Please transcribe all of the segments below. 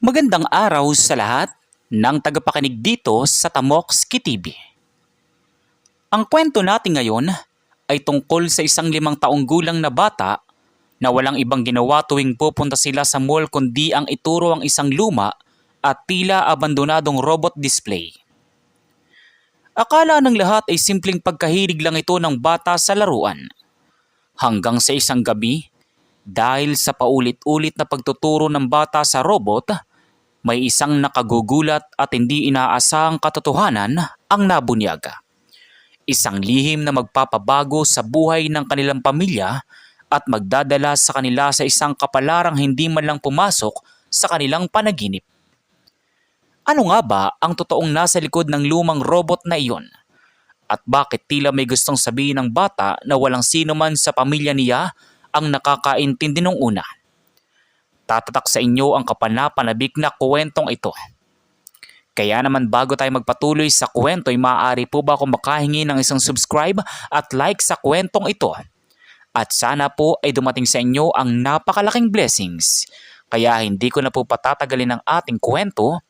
Magandang araw sa lahat ng tagapakinig dito sa Tamokski TV. Ang kwento natin ngayon ay tungkol sa isang 5 taong gulang na bata na walang ibang ginawa tuwing pupunta sila sa mall kundi ang ituro ang isang luma at tila abandonadong robot display. Akala ng lahat ay simpleng pagkahilig lang ito ng bata sa laruan. Hanggang sa isang gabi, dahil sa paulit-ulit na pagtuturo ng bata sa robot, may isang nakagugulat at hindi inaasahang katotohanan ang nabunyaga. Isang lihim na magpapabago sa buhay ng kanilang pamilya at magdadala sa kanila sa isang kapalarang hindi man lang pumasok sa kanilang panaginip. Ano nga ba ang totoong nasa likod ng lumang robot na iyon? At bakit tila may gustong sabihin ng bata na walang sino man sa pamilya niya ang nakakaintindi nung una? Tatatak sa inyo ang kapanapanabik na kwentong ito. Kaya naman bago tayo magpatuloy sa kwento ay maaari po ba akong makahingi ng isang subscribe at like sa kwentong ito? At sana po ay dumating sa inyo ang napakalaking blessings. Kaya hindi ko na po patatagalin ang ating kwento.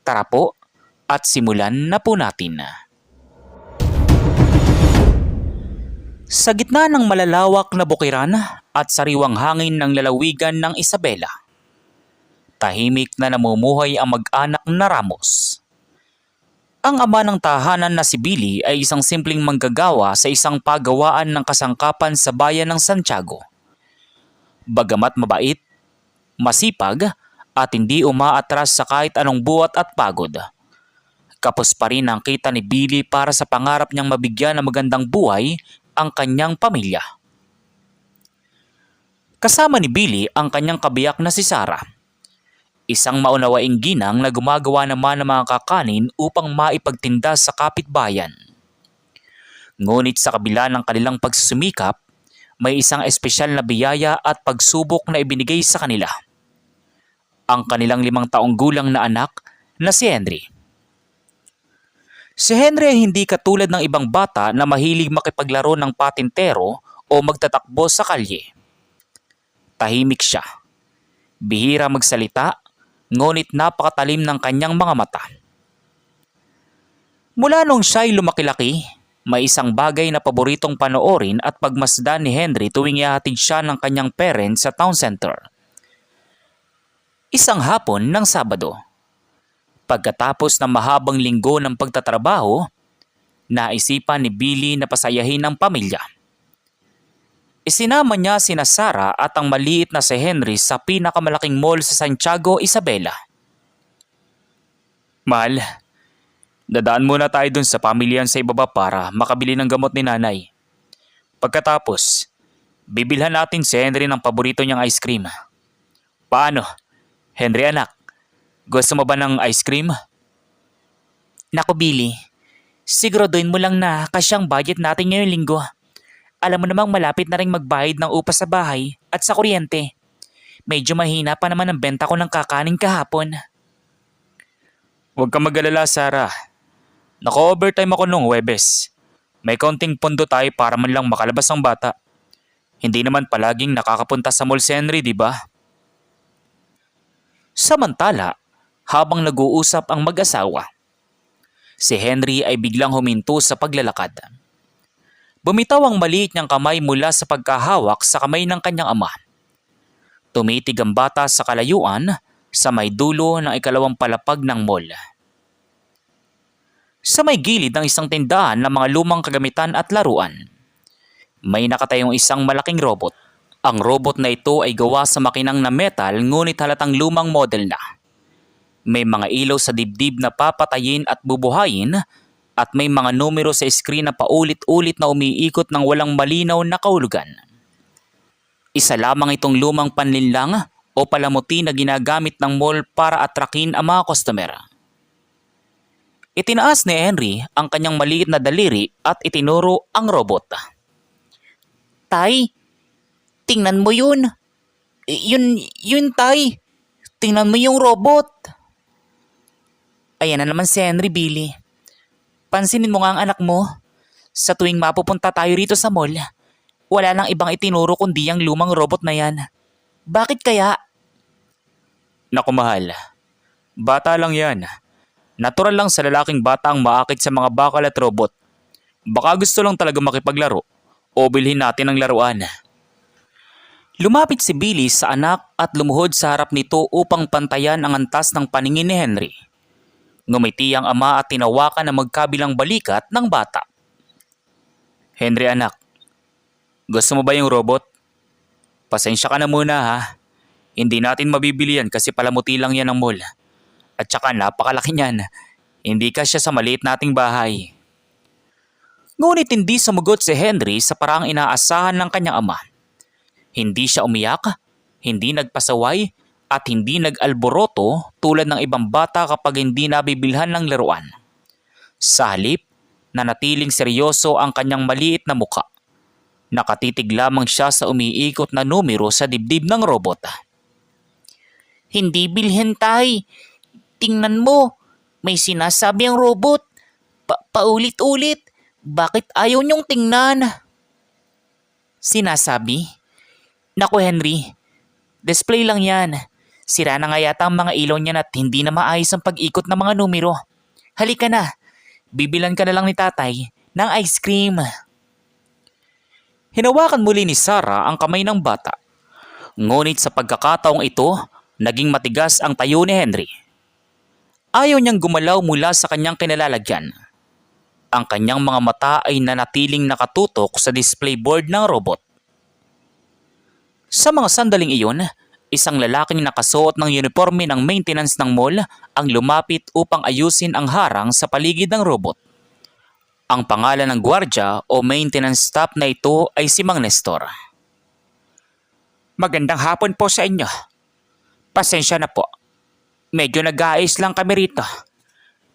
Tara po at simulan na po natin. Sa gitna ng malalawak na bukiran at sariwang hangin ng lalawigan ng Isabela, tahimik na namumuhay ang mag-anak na Ramos. Ang ama ng tahanan na si Billy ay isang simpleng manggagawa sa isang pagawaan ng kasangkapan sa bayan ng Santiago. Bagamat mabait, masipag at hindi umaatras sa kahit anong buhat at pagod, kapos pa rin ang kita ni Billy para sa pangarap niyang mabigyan ng magandang buhay ang kanyang pamilya. Kasama ni Billy ang kanyang kabiyak na si Sarah, isang maunawaing ginang na gumagawa naman ng mga kakanin upang maipagtinda sa kapitbayan. Ngunit sa kabila ng kanilang pagsusumikap, may isang espesyal na biyaya at pagsubok na ibinigay sa kanila. Ang kanilang 5 taong gulang na anak na si Henry. Si Henry ay hindi katulad ng ibang bata na mahilig makipaglaro ng patintero o magtatakbo sa kalye. Tahimik siya. Bihira magsalita, ngunit napakatalim ng kanyang mga mata. Mula nung siya'y lumaki-laki, may isang bagay na paboritong panoorin at pagmasdan ni Henry tuwing ihahatid siya ng kanyang parents sa town center. Isang hapon ng Sabado, pagkatapos ng mahabang linggo ng pagtatrabaho, naisipan ni Billy na pasayahin ang pamilya. Isinama niya sina Sarah at ang maliit na si Henry sa pinakamalaking mall sa Santiago, Isabela. Mahal, dadaan muna tayo dun sa pamilyan sa ibaba para makabili ng gamot ni nanay. Pagkatapos, bibilhan natin si Henry ng paborito niyang ice cream. Paano, Henry anak? Gusto mo ba ng ice cream? Naku Billy, siguraduhin mo lang na kasyang budget natin ngayong linggo. Alam mo namang malapit na rin magbayad ng upa sa bahay at sa kuryente. Medyo mahina pa naman ang benta ko ng kakanin kahapon. Huwag kang mag-alala, Sarah. Naka-overtime ako nung Huwebes. May kaunting pondo tayo para man lang makalabas ang bata. Hindi naman palaging nakakapunta sa mall si Henry, di ba? Samantala, habang nag-uusap ang mag-asawa, si Henry ay biglang huminto sa paglalakad. Bumitaw ang maliit niyang kamay mula sa pagkahawak sa kamay ng kanyang ama. Tumitig ang bata sa kalayuan sa may dulo ng ikalawang palapag ng mall. Sa may gilid ng isang tindahan ng mga lumang kagamitan at laruan, may nakatayong isang malaking robot. Ang robot na ito ay gawa sa makinang na metal ngunit halatang lumang model na. May mga ilaw sa dibdib na papatayin at bubuhayin at may mga numero sa screen na paulit-ulit na umiikot ng walang malinaw na kahulugan. Isa lamang itong lumang panlinlang o palamuti na ginagamit ng mall para atrakin ang mga customer. Itinaas ni Henry ang kanyang maliit na daliri at itinuro ang robot. Tay, tingnan mo yun. Yun tay. Tingnan mo yung robot. Ayan na naman si Henry, Billy. Pansinin mo nga ang anak mo. Sa tuwing mapupunta tayo rito sa mall, wala nang ibang itinuro kundi ang lumang robot na yan. Bakit kaya? Naku mahal, Bata lang yan. Natural lang sa lalaking bata ang maakit sa mga bakal at robot. Baka gusto lang talaga makipaglaro o bilhin natin ang laruan. Lumapit si Billy sa anak at lumuhod sa harap nito upang pantayan ang antas ng paningin ni Henry. Ngumiti ang ama at tinawakan ang magkabilang balikat ng bata. Henry anak, gusto mo ba yung robot? Pasensya ka na muna ha. Hindi natin mabibili yan kasi palamuti lang yan ng mall. At saka napakalaki niyan. Hindi kasya sa maliit nating bahay. Ngunit hindi sumagot si Henry sa paraang inaasahan ng kanyang ama. Hindi siya umiyak, hindi nagpasaway, at hindi nag-alboroto tulad ng ibang bata kapag hindi nabibilhan ng laruan. Sa halip, nanatiling seryoso ang kanyang maliit na muka. Nakatitig lamang siya sa umiikot na numero sa dibdib ng robot. Hindi bilhin tay. Tingnan mo, may sinasabi ang robot. Paulit-ulit. Bakit ayaw niyong tingnan? Sinasabi? Naku Henry, display lang yan. Sira na nga yata ang mga ilaw niyan at hindi na maayos ang pag-ikot ng mga numero. Halika na, bibilan ka na lang ni tatay ng ice cream. Hinawakan muli ni Sarah ang kamay ng bata. Ngunit sa pagkakataong ito, naging matigas ang tayo ni Henry. Ayaw niyang gumalaw mula sa kanyang kinalalagyan. Ang kanyang mga mata ay nanatiling nakatutok sa display board ng robot. Sa mga sandaling iyon, isang lalaking nakasuot ng uniforme ng maintenance ng mall ang lumapit upang ayusin ang harang sa paligid ng robot. Ang pangalan ng gwardya o maintenance staff na ito ay si Mang Nestor. Magandang hapon po sa inyo. Pasensya na po. Medyo nag-aayos lang kami rito.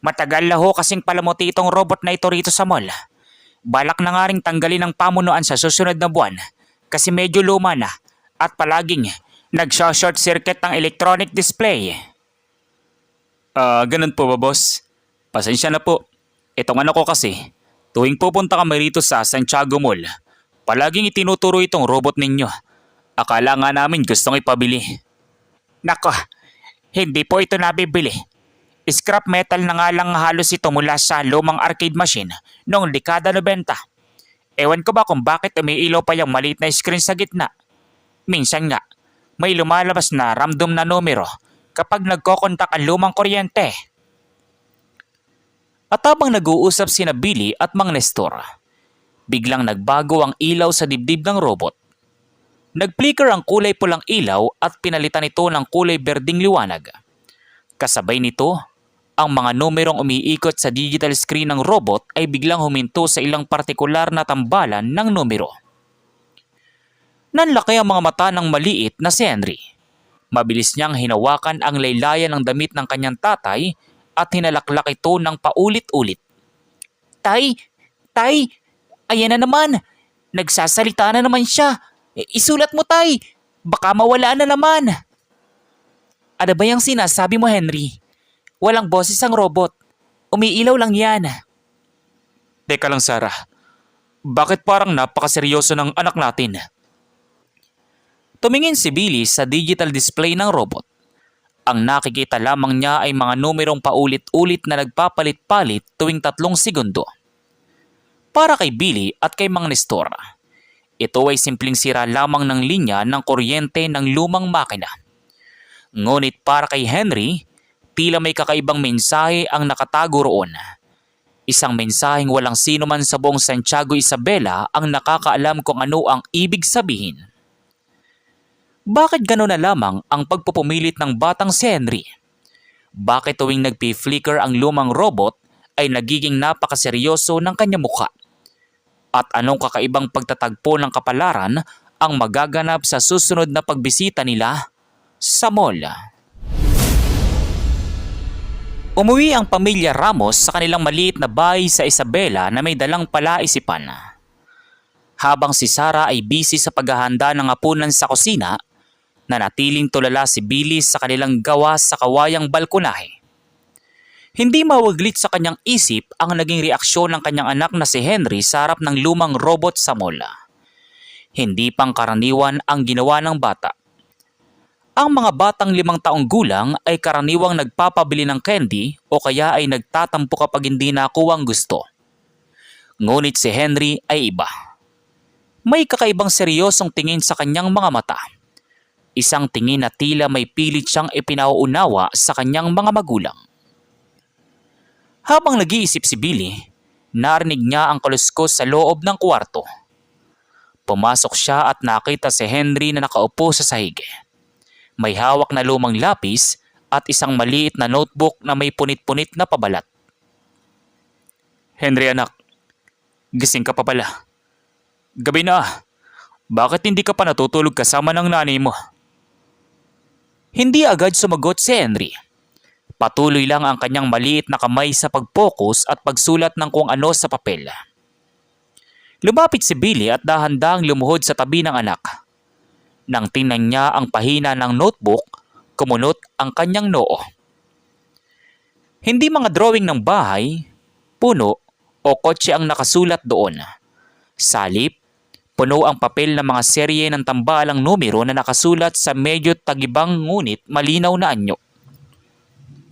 Matagal na ho kasing palamuti itong robot na ito rito sa mall. Balak na nga ring tanggalin ang pamunuan sa susunod na buwan kasi medyo luma na at palaging nag-short circuit ng electronic display. Ganun po ba boss? Pasensya na po. Itong ano ko kasi, tuwing pupunta kami rito sa Santiago Mall, palaging itinuturo itong robot ninyo. Akala nga namin gustong ipabili. Nako, hindi po ito nabibili. Scrap metal na nga lang halos ito mula sa lumang arcade machine noong dekada 90. Ewan ko ba kung bakit umiilaw pa yung maliit na screen sa gitna. Minsan nga, may lumalabas na random na numero kapag nagkokontak ang lumang kuryente. At habang nag-uusap sina Billy at Mang Nestor, biglang nagbago ang ilaw sa dibdib ng robot. Nag-flicker ang kulay pulang ilaw at pinalitan ito ng kulay berding liwanag. Kasabay nito, ang mga numerong umiikot sa digital screen ng robot ay biglang huminto sa ilang partikular na tambalan ng numero. Nanlaki ang mga mata ng maliit na si Henry. Mabilis niyang hinawakan ang laylayan ng damit ng kanyang tatay at hinalaklak ito ng paulit-ulit. Tay! Tay! Ayan na naman! Nagsasalita na naman siya! Isulat mo tay! Baka mawala na naman! Ano ba yung sinasabi mo Henry? Walang boses ang robot. Umiilaw lang yan. Teka lang Sarah. Bakit parang napakaseryoso ng anak natin? Tumingin si Billy sa digital display ng robot. Ang nakikita lamang niya ay mga numerong paulit-ulit na nagpapalit-palit tuwing 3 segundo. Para kay Billy at kay Mang Nestor, ito ay simpleng sira lamang ng linya ng kuryente ng lumang makina. Ngunit para kay Henry, tila may kakaibang mensahe ang nakatago roon. Isang mensaheng walang sino man sa buong Santiago Isabela ang nakakaalam kung ano ang ibig sabihin. Bakit gano'n na lamang ang pagpupumilit ng batang si Henry? Bakit tuwing nagpi-flicker ang lumang robot ay nagiging napakaseryoso ng kanyang mukha? At anong kakaibang pagtatagpo ng kapalaran ang magaganap sa susunod na pagbisita nila sa mall? Umuwi ang pamilya Ramos sa kanilang maliit na bahay sa Isabela na may dalang palaisipan. Habang si Sarah ay busy sa paghahanda ng hapunan sa kusina, nanatiling tulala si Billy sa kanilang gawa sa kawayang balkonahe. Hindi mawaglit sa kanyang isip ang naging reaksyon ng kanyang anak na si Henry sa harap ng lumang robot sa mall. Hindi pang karaniwan ang ginawa ng bata. Ang mga batang 5 taong gulang ay karaniwang nagpapabili ng candy o kaya ay nagtatampo kapag hindi nakuha ang gusto. Ngunit si Henry ay iba. May kakaibang seryosong tingin sa kanyang mga mata. Isang tingin na tila may pilit siyang ipinauunawa sa kanyang mga magulang. Habang nag-iisip si Billy, narinig niya ang kaluskos sa loob ng kwarto. Pumasok siya at nakita si Henry na nakaupo sa sahig. May hawak na lumang lapis at isang maliit na notebook na may punit-punit na pabalat. Henry anak, gising ka pa pala. Gabi na. Bakit hindi ka pa natutulog kasama ng nanay mo? Hindi agad sumagot si Henry. Patuloy lang ang kanyang maliit na kamay sa pag-focus at pagsulat ng kung ano sa papel. Lumapit si Billy at dahan-dahang lumuhod sa tabi ng anak. Nang tingnan niya ang pahina ng notebook, kumunot ang kanyang noo. Hindi mga drawing ng bahay, puno o kotse ang nakasulat doon. Salip, puno ang papel ng mga serye ng tambalang numero na nakasulat sa medyo tagibang ngunit malinaw na anyo.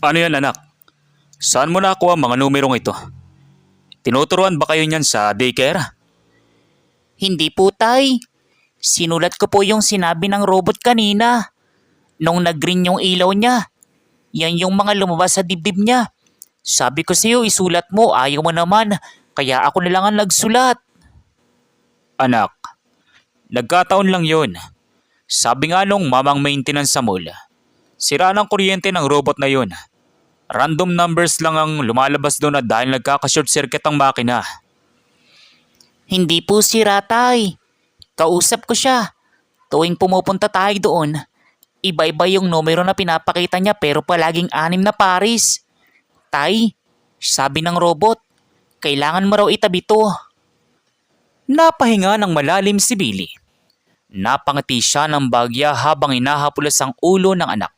Ano yan anak? Saan mo nakuha ang mga numerong ito? Tinuturuan ba kayo niyan sa daycare? Hindi po tay. Sinulat ko po yung sinabi ng robot kanina. Nung nag-green yung ilaw niya. Yan yung mga lumabas sa dibdib niya. Sabi ko sa'yo isulat mo, ayaw mo naman. Kaya ako na lang ang nagsulat. Anak, nagkataon lang yun. Sabi nga nung mamang maintenance sa mall, sira ng kuryente ng robot na yun. Random numbers lang ang lumalabas doon at dahil nagkaka-short circuit ang makina. Hindi po sira tay. Kausap ko siya. Tuwing pumupunta tayo doon, iba-iba yung numero na pinapakita niya pero palaging 6 na paris. Tay, sabi ng robot, kailangan mo raw itabi to. Napahinga ng malalim si Billy. Napangiti siya ng bagya habang hinahapulas ang ulo ng anak.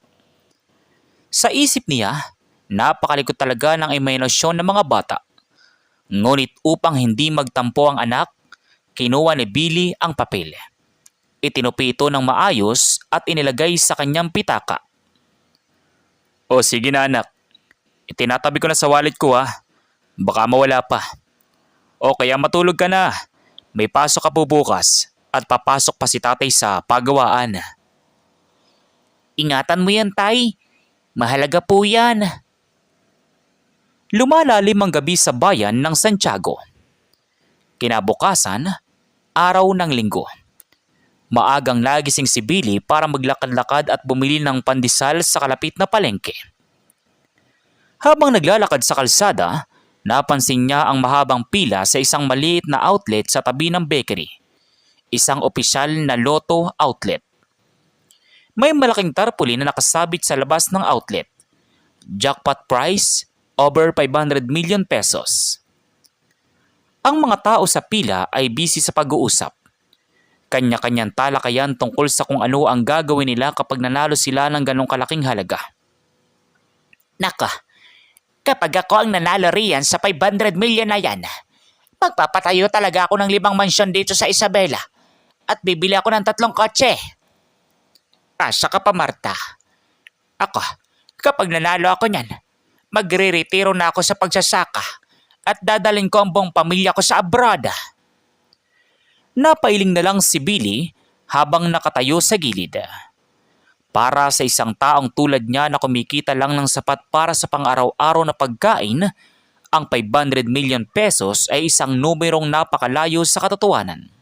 Sa isip niya, napakalikot talaga ng imahinasyon ng mga bata. Ngunit upang hindi magtampo ang anak, kinuha ni Billy ang papel. Itinupi ito ng maayos at inilagay sa kanyang pitaka. O sige na anak, itinatabi ko na sa wallet ko ha. Baka mawala pa. O kaya matulog ka na. May pasok ka po bukas at papasok pa si tatay sa pagawaan. Ingatan mo yan tay. Mahalaga po yan. Lumalalim ang gabi sa bayan ng Santiago. Kinabukasan, araw ng linggo. Maagang nagising si Billy para maglakad-lakad at bumili ng pandesal sa kalapit na palengke. Habang naglalakad sa kalsada, napansin niya ang mahabang pila sa isang maliit na outlet sa tabi ng bakery. Isang opisyal na Lotto outlet. May malaking tarpaulin na nakasabit sa labas ng outlet. Jackpot prize, over 500 million pesos. Ang mga tao sa pila ay busy sa pag-uusap. Kanya-kanyang talakayan tungkol sa kung ano ang gagawin nila kapag nanalo sila ng ganong kalaking halaga. Naka, kapag ako ang nanalo riyan sa 500 million na yan, magpapatayo talaga ako ng 5 mansyon dito sa Isabela at bibili ako ng 3 kotse. Asa ka pa Marta? Ako, kapag nanalo ako niyan, magre-retiro na ako sa pagsasaka at dadalhin ko ang buong pamilya ko sa abroad. Napailing na lang si Billy habang nakatayo sa gilid. Para sa isang taong tulad niya na kumikita lang ng sapat para sa pang-araw-araw na pagkain, ang 500 million pesos ay isang numerong napakalayo sa katotohanan.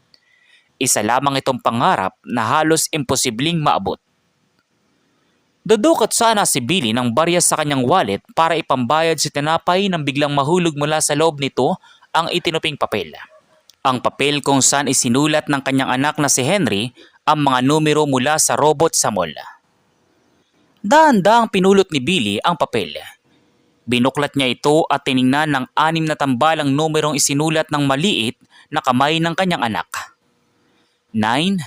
Isa lamang itong pangarap na halos imposibleng maabot. Dudukot sana si Billy ng barya sa kanyang wallet para ipambayad si tinapay nang biglang mahulog mula sa loob nito ang itinuping papel. Ang papel kung saan isinulat ng kanyang anak na si Henry ang mga numero mula sa robot sa mall. Dahan-dahang pinulot ni Billy ang papel. Binuklat niya ito at tiningnan ng 6 na tambalang numerong isinulat ng maliit na kamay ng kanyang anak. 9,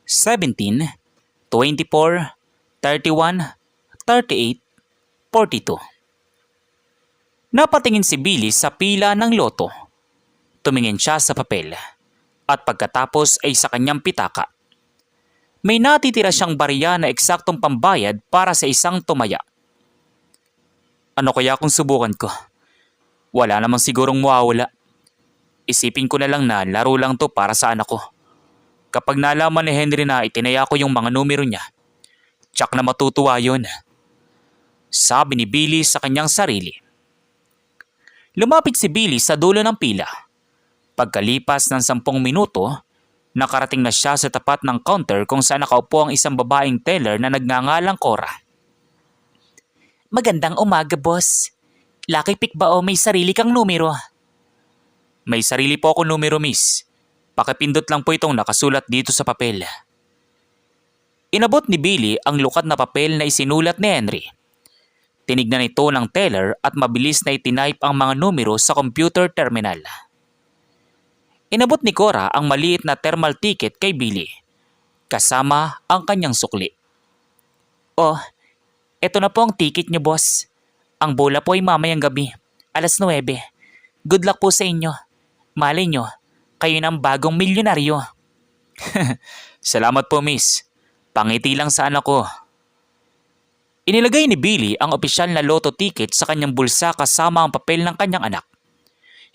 17, 24, 31, 38, 42. Napatingin si Billy sa pila ng loto. Tumingin siya sa papel at pagkatapos ay sa kanyang pitaka. may natitira siyang barya na eksaktong pambayad para sa isang tumaya. Ano kaya kung subukan ko? Wala namang sigurong mawawala. Isipin ko na lang na laro lang to para sa anak ko. Kapag nalaman ni Henry na itinaya ko yung mga numero niya, tsak na matutuwa yun. Sabi ni Billy sa kanyang sarili. Lumapit si Billy sa dulo ng pila. Pagkalipas ng 10 minuto, nakarating na siya sa tapat ng counter kung saan nakaupo ang isang babaeng teller na nagngangalang Cora. Magandang umaga, boss. Lucky pick ba o may sarili kang numero? May sarili po ako numero, miss. Pakipindot lang po itong nakasulat dito sa papel. Inabot ni Billy ang lukat na papel na isinulat ni Henry. Tinignan ito ng teller at mabilis na itinipe ang mga numero sa computer terminal. Inabot ni Cora ang maliit na thermal ticket kay Billy, kasama ang kanyang sukli. Oh, eto na po ang ticket niyo, boss. Ang bola po ay mamayang gabi, alas 9. Good luck po sa inyo. Malay nyo, kayo ng bagong milyonaryo. Salamat po, miss. Pangiti lang sa anak ko. Inilagay ni Billy ang opisyal na loto ticket sa kanyang bulsa kasama ang papel ng kanyang anak.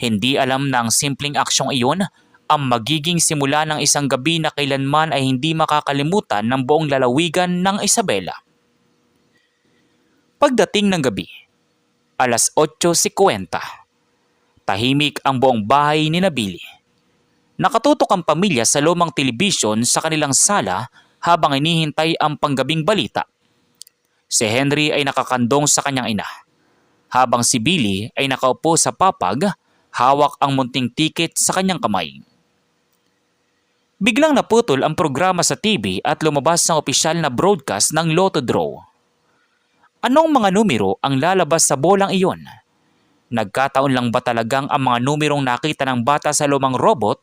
Hindi alam na ang simpleng aksyong iyon ang magiging simula ng isang gabi na kailanman ay hindi makakalimutan ng buong lalawigan ng Isabela. Pagdating ng gabi, alas 8:50, tahimik ang buong bahay ni Billy. Nakatutok ang pamilya sa lumang telebisyon sa kanilang sala habang inihintay ang panggabing balita. Si Henry ay nakakandong sa kanyang ina, habang si Billy ay nakaupo sa papag, hawak ang munting tiket sa kanyang kamay. Biglang naputol ang programa sa TV at lumabas ang opisyal na broadcast ng Lotto Draw. Anong mga numero ang lalabas sa bolang iyon? Nagkataon lang ba talagang ang mga numerong nakita ng bata sa lumang robot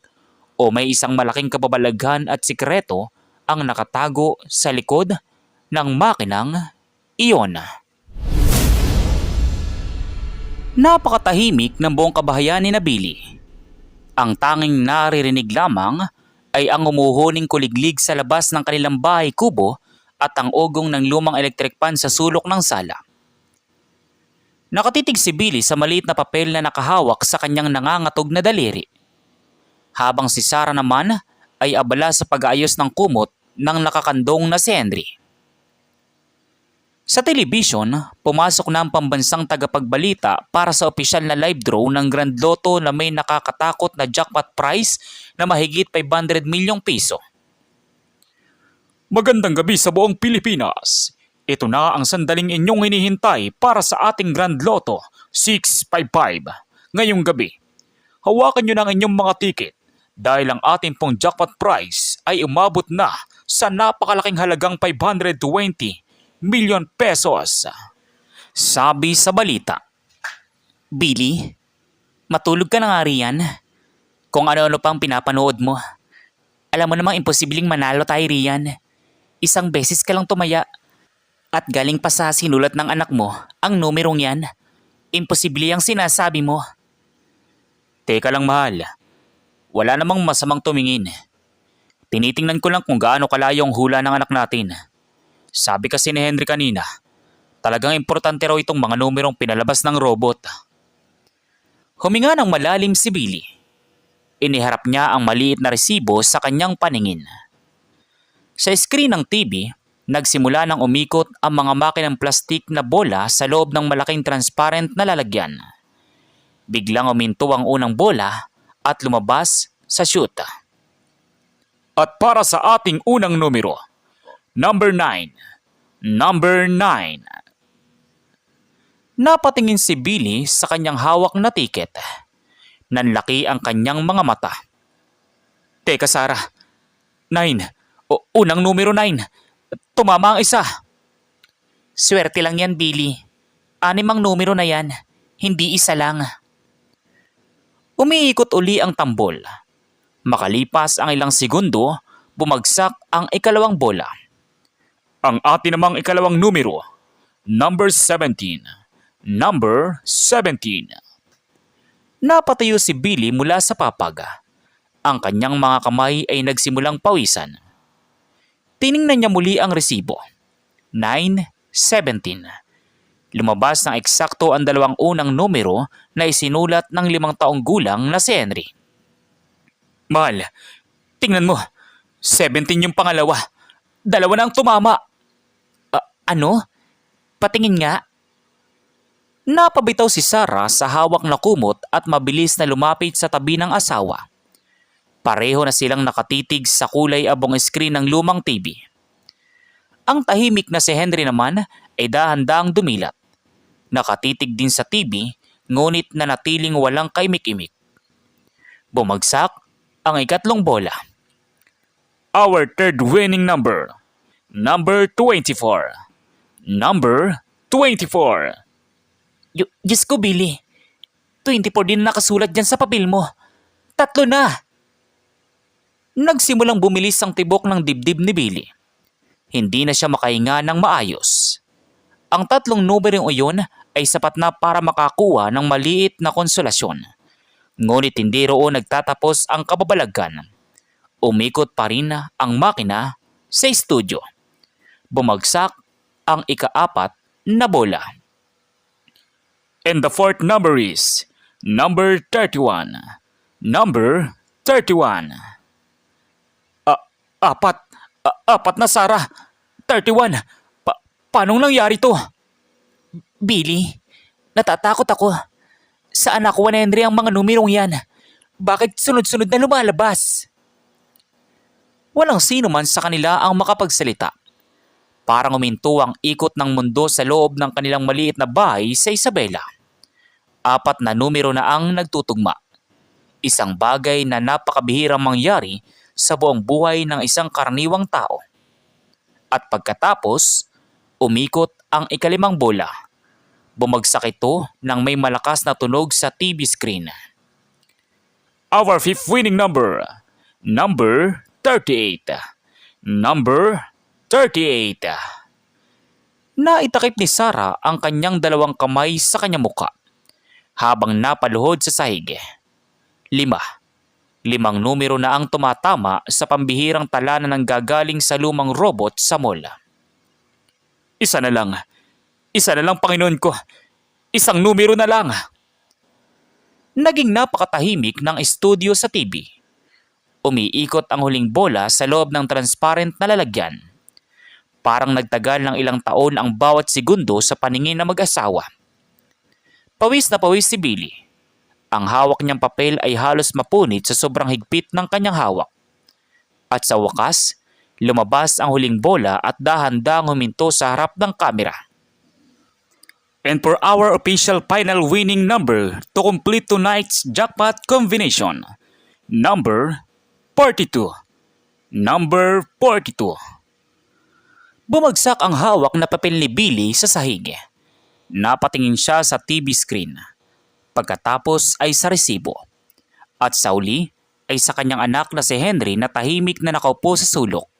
o may isang malaking kababalaghan at sikreto ang nakatago sa likod ng makinang iyon? Napakatahimik ng buong kabahayan ni Billy. Ang tanging naririnig lamang ay ang umuhuning kuliglig sa labas ng kanilang bahay kubo at ang ugong ng lumang electric pan sa sulok ng sala. Nakatitig si Billy sa maliit na papel na nakahawak sa kanyang nangangatog na daliri. Habang si Sarah naman ay abala sa pag-aayos ng kumot ng nakakandong na si Henry. Sa telebisyon, pumasok na ang pambansang tagapagbalita para sa opisyal na live draw ng Grand Lotto na may nakakatakot na jackpot prize na mahigit 500 milyong piso. Magandang gabi sa buong Pilipinas. Ito na ang sandaling inyong hinihintay para sa ating Grand Lotto 655 ngayong gabi. Hawakan nyo ng inyong mga ticket dahil ang ating pong jackpot prize ay umabot na sa napakalaking halagang 520 milyon pesos. Sabi sa balita. Billy, matulog ka na nga riyan. Kung ano-ano pang pinapanood mo. Alam mo namang imposibleng manalo tayo riyan. Isang beses ka lang tumaya. At galing pa sa sinulat ng anak mo ang numerong yan. Imposible ang sinasabi mo. Teka lang, mahal. Wala namang masamang tumingin. Tinitingnan ko lang kung gaano kalayo ang hula ng anak natin. Sabi kasi ni Henry kanina, talagang importante raw itong mga numerong pinalabas ng robot. Huminga ng malalim si Billy. Iniharap niya ang maliit na resibo sa kanyang paningin. Sa screen ng TV, nagsimula nang umikot ang mga makinang plastik na bola sa loob ng malaking transparent na lalagyan. Biglang uminto ang unang bola at lumabas sa shoot. At para sa ating unang numero, Number 9. Number 9. Napatingin si Billy sa kanyang hawak na tiket. Nanlaki ang kanyang mga mata. Teka, Sarah. 9. Unang numero 9. Tumama ang isa. Swerte lang yan, Billy. 6 ang numero na yan. Hindi isa lang. Umiikot uli ang tambol. Makalipas ang ilang segundo, bumagsak ang ikalawang bola. Ang atin namang ikalawang numero, number 17. Number 17. Napatayo si Billy mula sa papag. Ang kanyang mga kamay ay nagsimulang pawisan. Tiningnan niya muli ang resibo. 9:17. Lumabas ng eksakto ang dalawang unang numero na isinulat ng 5 taong gulang na si Henry. Mahal, tingnan mo. 17 yung pangalawa. 2 na ang tumama. Ano? Patingin nga. Napabitaw si Sarah sa hawak na kumot at mabilis na lumapit sa tabi ng asawa. Pareho na silang nakatitig sa kulay abong screen ng lumang TV. Ang tahimik na si Henry naman ay dahan-dahang dumilat. Nakatitig din sa TV, ngunit nanatiling walang kaimik-imik. Bumagsak ang ikatlong bola. Our third winning number. Number 24. Number 24. Diyos ko, Billy. 24 din nakasulat dyan sa papel mo. 3 na. Nagsimulang bumilis ang tibok ng dibdib ni Billy. Hindi na siya makahinga ng maayos. Ang 3 numerong iyon ay sapat na para makakuha ng maliit na konsolasyon. Ngunit hindi roon nagtatapos ang kababalagan. Umikot pa rin ang makina sa studio. Bumagsak ang ika-4 na bola. And the fourth number is number 31. Number 31. Apat na, Sarah. 31. Paanong nangyari to? Billy, natatakot ako. Saan nakuha ni Henry ang mga numerong yan? Bakit sunod-sunod na lumalabas? Walang sino man sa kanila ang makapagsalita. Parang uminto ang ikot ng mundo sa loob ng kanilang maliit na bahay sa Isabela. 4 na numero na ang nagtutugma. Isang bagay na napakabihirang mangyari sa buong buhay ng isang karaniwang tao. At pagkatapos, umikot ang ika-5 bola. Bumagsak ito nang may malakas na tunog sa TV screen. Our 5th winning number. Number 38. Number 38. Naitakip ni Sarah ang kanyang 2 kamay sa kanyang muka habang napaluhod sa sahig. 5 numero na ang tumatama sa pambihirang tala na nanggagaling sa lumang robot sa mall. Isa na lang, Panginoon ko. Isang numero na lang. Naging napakatahimik ng estudyo sa TV. Umiikot ang huling bola sa loob ng transparent na lalagyan. Parang nagtagal ng ilang taon ang bawat segundo sa paningin ng mag-asawa. Pawis na pawis si Billy. Ang hawak niyang papel ay halos mapunit sa sobrang higpit ng kanyang hawak. At sa wakas, lumabas ang huling bola at dahan-dahang huminto sa harap ng kamera. And for our official final winning number to complete tonight's jackpot combination, number 42. Number 42. Bumagsak ang hawak na papel ni Billy sa sahig. Napatingin siya sa TV screen. Pagkatapos ay sa resibo. At sa uli ay sa kanyang anak na si Henry na tahimik na nakaupo sa sulok.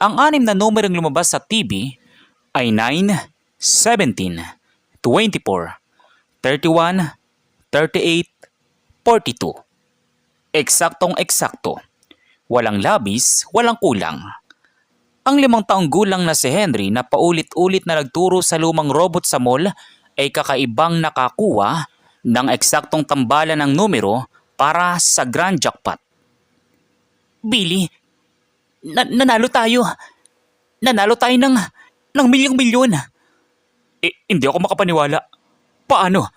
Ang 6 na numerong lumabas sa TV ay 9, 17, 24, 31, 38, 42. Eksaktong-eksakto. Walang labis, walang kulang. Ang 5 taong gulang na si Henry na paulit-ulit na nagturo sa lumang robot sa mall ay kakaibang nakakuha ng eksaktong tambalan ng numero para sa grand jackpot. Billy, nanalo tayo. Nanalo tayo ng milyong-milyon. Hindi ako makapaniwala. Paano?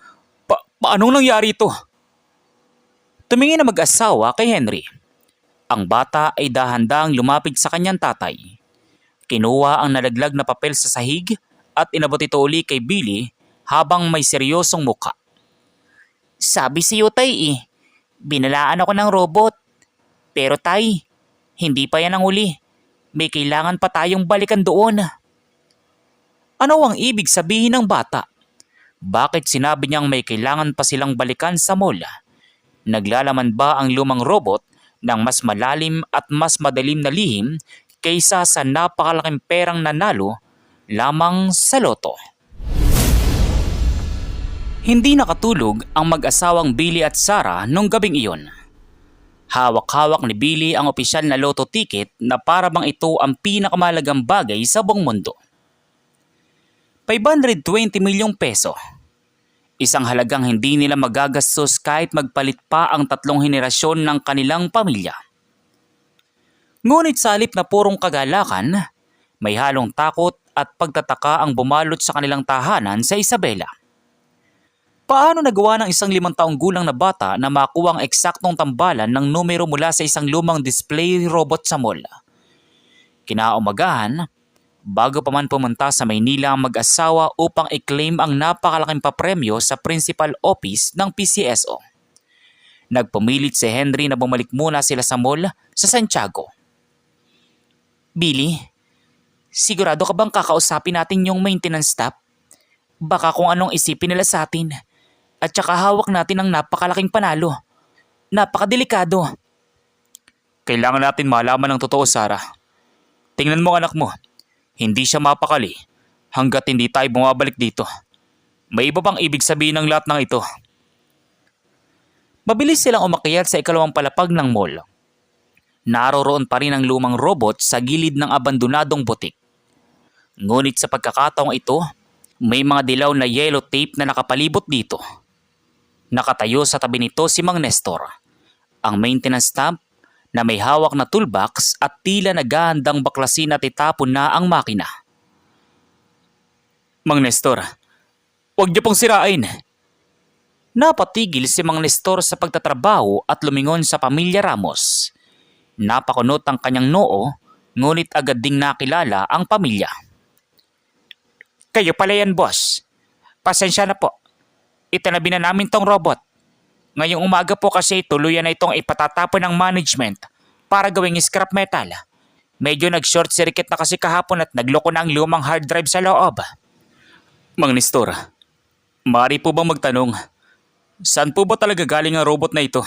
Paanong nangyari ito? Tumingin na mag-asawa kay Henry. Ang bata ay dahan-dahang lumapit sa kanyang tatay. Kinuha ang nalaglag na papel sa sahig at inabot ito uli kay Billy habang may seryosong muka. Sabi si Tay, binalaan ako ng robot. Pero tay, hindi pa yan ang huli. May kailangan pa tayong balikan doon. Ano ang ibig sabihin ng bata? Bakit sinabi niyang may kailangan pa silang balikan sa mall? Naglalaman ba ang lumang robot ng mas malalim at mas madalim na lihim kaysa sa napakalaking perang nanalo lamang sa loto? Hindi nakatulog ang mag-asawang Billy at Sarah nung gabing iyon. Hawak-hawak ni Billy ang opisyal na loto ticket na para bang ito ang pinakamahalagang bagay sa buong mundo. 520 milyong peso. Isang halagang hindi nila magagastos kahit magpalit pa ang 3 henerasyon ng kanilang pamilya. Ngunit sa halip na purong kagalakan, may halong takot at pagtataka ang bumalot sa kanilang tahanan sa Isabela. Paano nagawa ng isang 5 taong gulang na bata na makuha ang eksaktong tambalan ng numero mula sa isang lumang display robot sa mall? Kinaumagahan, bago pa man pumunta sa Maynila ang mag-asawa upang i-claim ang napakalaking papremyo sa principal office ng PCSO. Nagpumilit si Henry na bumalik muna sila sa mall sa Santiago. Billy, sigurado ka bang kakausapin natin yung maintenance staff? Baka kung anong isipin nila sa atin. At saka hawak natin ang napakalaking panalo. Napakadelikado. Kailangan natin malaman ng totoo, Sarah. Tingnan mo ang anak mo. Hindi siya mapakali hanggat hindi tayo bumabalik dito. May iba bang ibig sabihin ng lahat ng ito? Mabilis silang umakyat sa 2nd palapag ng mall. Naroroon pa rin ang lumang robot sa gilid ng abandonadong butik. Ngunit sa pagkakataong ito, may mga dilaw na yellow tape na nakapalibot dito. Nakatayo sa tabi nito si Mang Nestor, ang maintenance staff na may hawak na toolbox at tila naghahandang baklasin at itapon na ang makina. Mang Nestor, huwag niyo pong sirain. Napatigil si Mang Nestor sa pagtatrabaho at lumingon sa pamilya Ramos. Napakunot ang kanyang noo, ngunit agad ding nakilala ang pamilya. Kayo pala yan, boss. Pasensya na po. Itinabi na namin tong robot. Ngayong umaga po kasi tuluyan na itong ipatatapon ng management para gawing scrap metal. Medyo nag-short circuit na kasi kahapon at nagloko na ang lumang hard drive sa loob. Mang Nestor, maaari po bang magtanong, saan po ba talaga galing ang robot na ito?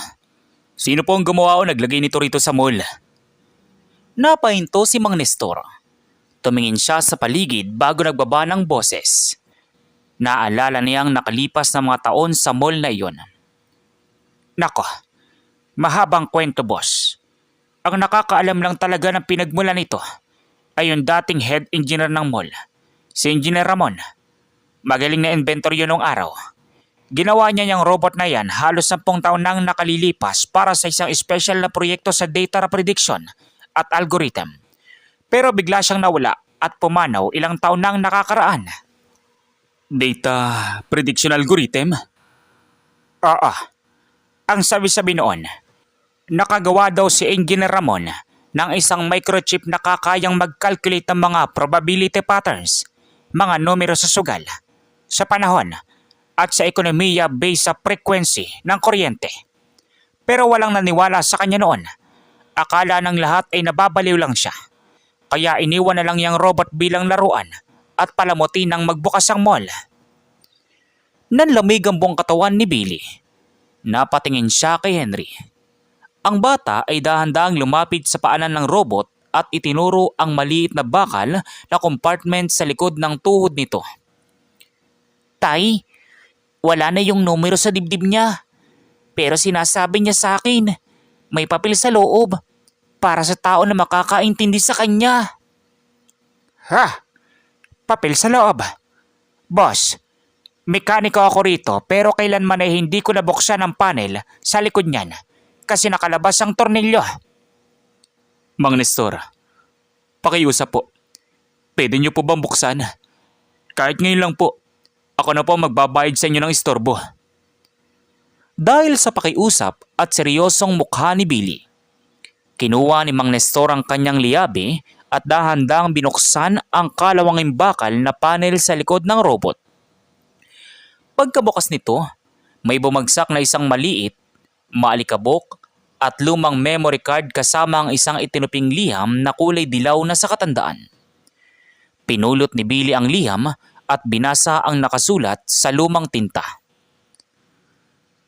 Sino po ang gumawa o naglagay nito rito sa mall? Napahinto si Mang Nestor. Tumingin siya sa paligid bago nagbaba ng boses. Naalala niyang nakalipas na mga taon sa mall na iyon. Nako, mahabang kwento, boss. Ang nakakaalam lang talaga ng pinagmulan nito ay yung dating head engineer ng mall, si Engineer Ramon. Magaling na inventor yun noong araw. Ginawa niya niyang robot na yan halos 10 taon nang nakalilipas para sa isang special na proyekto sa data prediction at algorithm. Pero bigla siyang nawala at pumanaw ilang taon nang nakakaraan. Data prediction algorithm? Oo. Ang sabi-sabi noon, nakagawa daw si Engineer Ramon ng isang microchip na kakayang mag-calculate ng mga probability patterns, mga numero sa sugal, sa panahon, at sa ekonomiya based sa frequency ng kuryente. Pero walang naniwala sa kanya noon. Akala ng lahat ay nababaliw lang siya. Kaya iniwan na lang yung robot bilang laruan at palamuti nang magbukas ang mall. Nanlamig ang buong katawan ni Billy. Napatingin siya kay Henry. Ang bata ay dahan-dahang lumapit sa paanan ng robot at itinuro ang maliit na bakal na compartment sa likod ng tuhod nito. Tay, wala na yung numero sa dibdib niya. Pero sinasabi niya sa akin, may papel sa loob para sa tao na makakaintindi sa kanya. Ha? Papel sa loob? Boss, mekaniko ako rito pero kailanman ay hindi ko nabuksan ang panel sa likod niyan kasi nakalabas ang tornilyo. Mang Nestor, pakiusap po. Pwede niyo po bang buksan? Kahit ngayon lang po. Ako na po magbabayad sa inyo ng istorbo. Dahil sa pakiusap at seryosong mukha ni Billy, kinuha ni Mang Nestor ang kanyang liyabe at dahan-dahang binuksan ang kalawanging bakal na panel sa likod ng robot. Pagkabukas nito, may bumagsak na isang maliit, maalikabok at lumang memory card kasama ang isang itinuping liham na kulay dilaw na sa katandaan. Pinulot ni Billy ang liham at binasa ang nakasulat sa lumang tinta.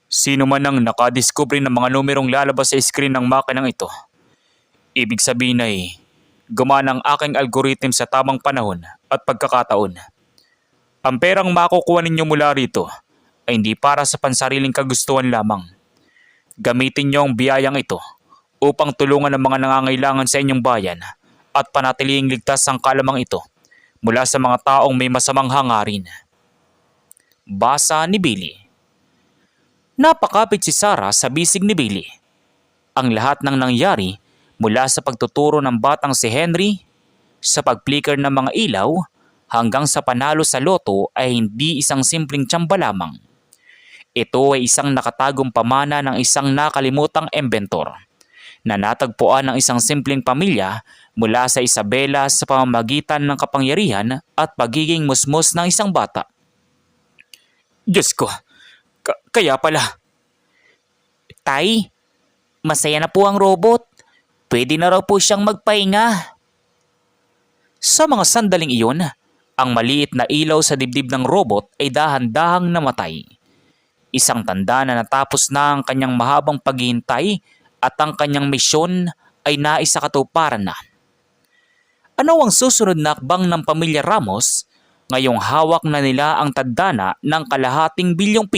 Sino man ang nakadiskubre ng mga numerong lalabas sa screen ng makinang ito, ibig sabihin ay gumana ang aking algorithm sa tamang panahon at pagkakataon. Ang perang makukuha ninyo mula rito ay hindi para sa pansariling kagustuhan lamang. Gamitin niyo ang biyayang ito upang tulungan ang mga nangangailangan sa inyong bayan at panatiling ligtas ang kalamang ito mula sa mga taong may masamang hangarin. Basa ni Billy. Napakapit si Sarah sa bisig ni Billy. Ang lahat ng nangyari mula sa pagtuturo ng batang si Henry, sa pag-flicker ng mga ilaw, hanggang sa panalo sa loto ay hindi isang simpleng tsamba lamang. Ito ay isang nakatagong pamana ng isang nakalimutang inventor na natagpuan ng isang simpleng pamilya mula sa Isabela sa pamamagitan ng kapangyarihan at pagiging musmos ng isang bata. Diyos ko, kaya pala. Tay, masaya na po ang robot. Pwede na raw po siyang magpahinga. Sa mga sandaling iyon, ang maliit na ilaw sa dibdib ng robot ay dahan-dahang namatay. Isang tanda na natapos na ang kanyang mahabang paghihintay at ang kanyang misyon ay naisakatuparan na. Ano ang susunod na akbang ng pamilya Ramos ngayong hawak na nila ang tadhana ng ₱250 milyon?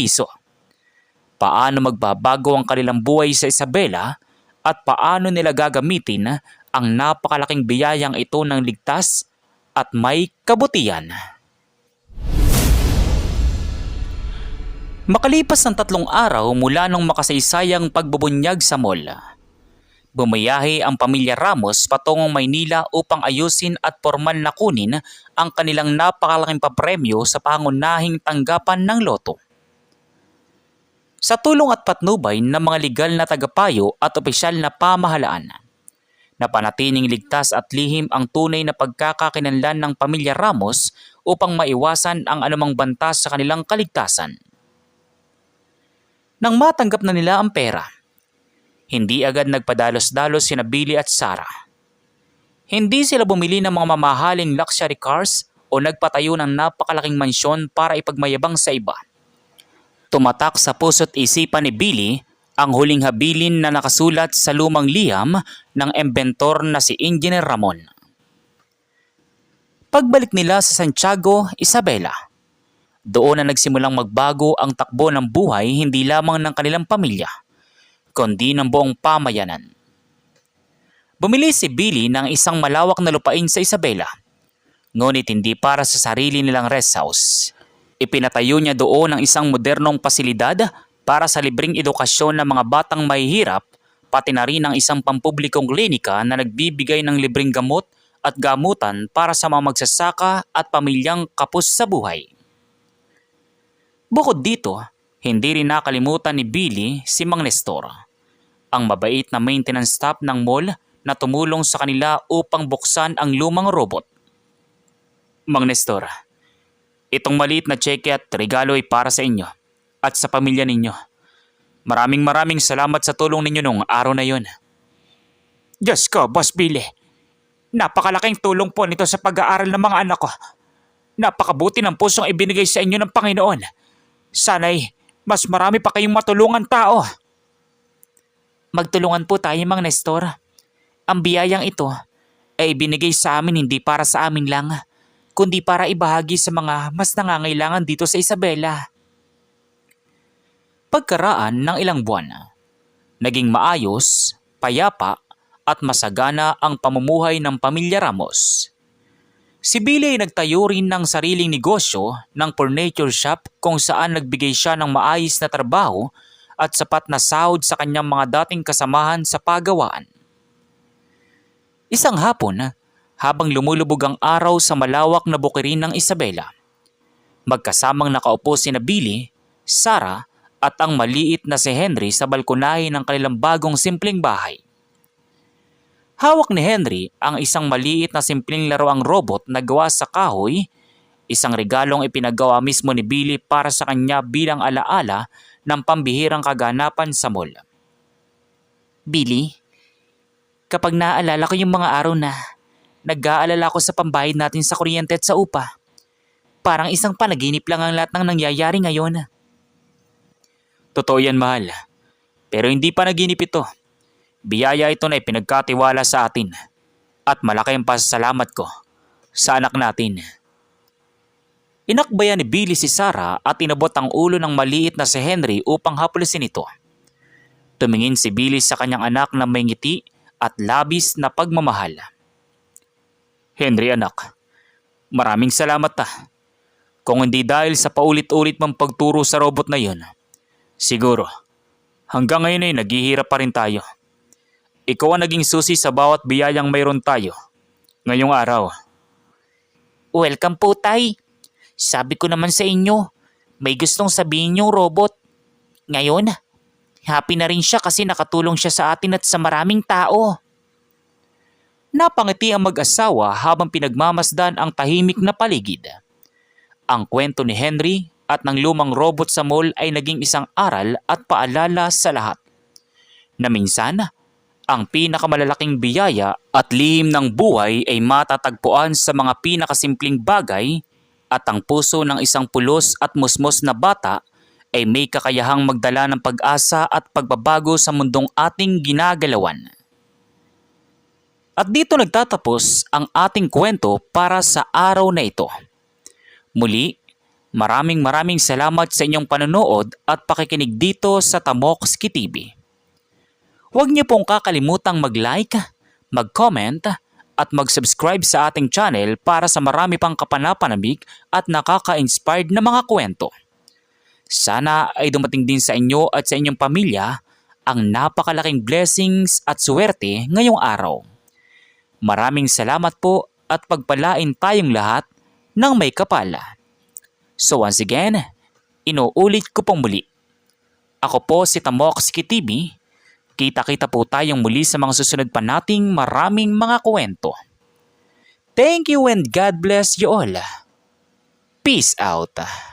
Paano magbabago ang kanilang buhay sa Isabela at paano nila gagamitin ang napakalaking biyayang ito ng ligtas at may kabutihan? Makalipas ng 3 araw mula nung makasaysayang pagbubunyag sa mall, bumayahe ang pamilya Ramos patungong Maynila upang ayusin at formal na kunin ang kanilang napakalaking papremyo sa pangunahing tanggapan ng loto. Sa tulong at patnubay ng mga legal na tagapayo at opisyal na pamahalaan, napanatiling ligtas at lihim ang tunay na pagkakakilanlan ng pamilya Ramos upang maiwasan ang anumang banta sa kanilang kaligtasan. Nang matanggap na nila ang pera, hindi agad nagpadalos-dalos sina Billy at Sarah. Hindi sila bumili ng mga mamahaling luxury cars o nagpatayo ng napakalaking mansyon para ipagmayabang sa iba. Tumatak sa puso't isipan ni Billy ang huling habilin na nakasulat sa lumang liham ng inventor na si Engineer Ramon. Pagbalik nila sa Santiago, Isabela, doon na nagsimulang magbago ang takbo ng buhay hindi lamang ng kanilang pamilya, kundi ng buong pamayanan. Bumili si Billy ng isang malawak na lupain sa Isabela, ngunit hindi para sa sarili nilang rest house. Ipinatayo niya doon ang isang modernong pasilidad para sa libreng edukasyon ng mga batang mahihirap, pati na rin ang isang pampublikong klinika na nagbibigay ng libreng gamot at gamutan para sa mga magsasaka at pamilyang kapos sa buhay. Bukod dito, hindi rin nakalimutan ni Billy si Mang Nestor, ang mabait na maintenance staff ng mall na tumulong sa kanila upang buksan ang lumang robot. Mang Nestor, itong maliit na cheque at regalo ay para sa inyo at sa pamilya ninyo. Maraming salamat sa tulong ninyo nung araw na yon. Diyos ko, Boss Billy. Napakalaking tulong po nito sa pag-aaral ng mga anak ko. Napakabuti ng pusong ibinigay sa inyo ng Panginoon. Sana'y mas marami pa kayong matulungan tao. Magtulungan po tayo, Mang Nestor. Ang biyayang ito ay binigay sa amin hindi para sa amin lang, kundi para ibahagi sa mga mas nangangailangan dito sa Isabela. Pagkaraan ng ilang buwan, naging maayos, payapa at masagana ang pamumuhay ng pamilya Ramos. Si Billy ay nagtayo rin ng sariling negosyo ng furniture shop kung saan nagbigay siya ng maayos na trabaho at sapat na sahod sa kanyang mga dating kasamahan sa paggawaan. Isang hapon, habang lumulubog ang araw sa malawak na bukirin ng Isabela, magkasamang nakaupo sina Billy, Sarah at ang maliit na si Henry sa balkonahe ng kanilang bagong simpleng bahay. Hawak ni Henry ang isang maliit na simpleng laruang robot na gawa sa kahoy, isang regalong ipinagawa mismo ni Billy para sa kanya bilang alaala ng pambihirang kaganapan sa mall. Billy, kapag naaalala ko yung mga araw na nag-aalala ko sa pambayad natin sa kuryente at sa upa, parang isang panaginip lang ang lahat ng nangyayari ngayon. Totoo yan, mahal. Pero hindi panaginip ito. Biyaya ito na ipinagkatiwala sa atin at malaki ang pasasalamat ko sa anak natin. Inakbayan ni Billy si Sarah at inabot ang ulo ng maliit na si Henry upang haplusin ito. Tumingin si Billy sa kanyang anak na may ngiti at labis na pagmamahal. Henry anak, maraming salamat Kung hindi dahil sa paulit-ulit mong pagturo sa robot na yun, siguro hanggang ngayon ay naghihirap pa rin tayo. Ikaw ang naging susi sa bawat biyayang mayroon tayo ngayong araw. Welcome po, Tay. Sabi ko naman sa inyo, may gustong sabihin yung robot. Ngayon, happy na rin siya kasi nakatulong siya sa atin at sa maraming tao. Napangiti ang mag-asawa habang pinagmamasdan ang tahimik na paligid. Ang kwento ni Henry at ng lumang robot sa mall ay naging isang aral at paalala sa lahat. Na minsan, ang pinakamalalaking biyaya at lihim ng buhay ay matatagpuan sa mga pinakasimpleng bagay at ang puso ng isang pulos at musmos na bata ay may kakayahang magdala ng pag-asa at pagbabago sa mundong ating ginagalawan. At dito nagtatapos ang ating kwento para sa araw na ito. Muli, maraming salamat sa inyong panonood at pakikinig dito sa Tamoxki TV. Huwag niyo pong kakalimutang mag-like, mag-comment at mag-subscribe sa ating channel para sa marami pang kapanapanabik at nakaka-inspired na mga kwento. Sana ay dumating din sa inyo at sa inyong pamilya ang napakalaking blessings at swerte ngayong araw. Maraming salamat po at pagpalain tayong lahat ng may kapala. So once again, inuulit ko pong muli. Ako po si Tamoxki TV. Kita-kita po tayong muli sa mga susunod pa nating maraming mga kwento. Thank you and God bless you all. Peace out.